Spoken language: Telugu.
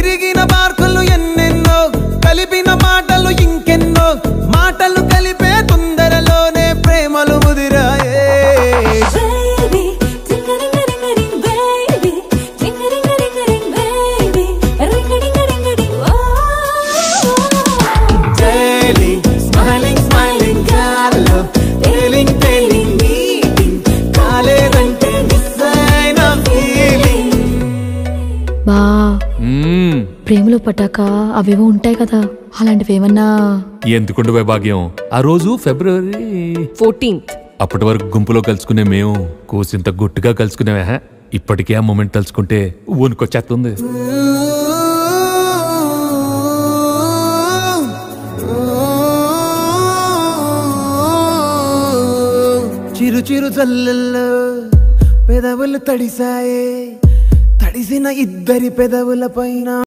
తిరిగిన మార్కులు ఎన్నెన్నో, కలిపిన మాటలు ఇంకెన్నో, మాటలు కలిపే తొందరలోనే ప్రేమలు ముదిరాయే. బా ప్రేమలో పట్టాక అవేవో ఉంటాయి కదా, అలాంటివి ఏమన్నా? ఎందుకుండు భాగ్యం, ఆ రోజు ఫిబ్రవరి 14th. అప్పటి వరకు గుంపులో కలుసుకునే మేము కూసింత గుట్టుగా కలుసుకునేవా. ఇప్పటికే ఆ మూమెంట్ తలుచుకుంటే వణుకొచ్చేస్తుంది. చిరు చిరు చల్లల్లో పెదవులు తడిసాయే, తడిసిన ఇద్దరి పెదవుల పైన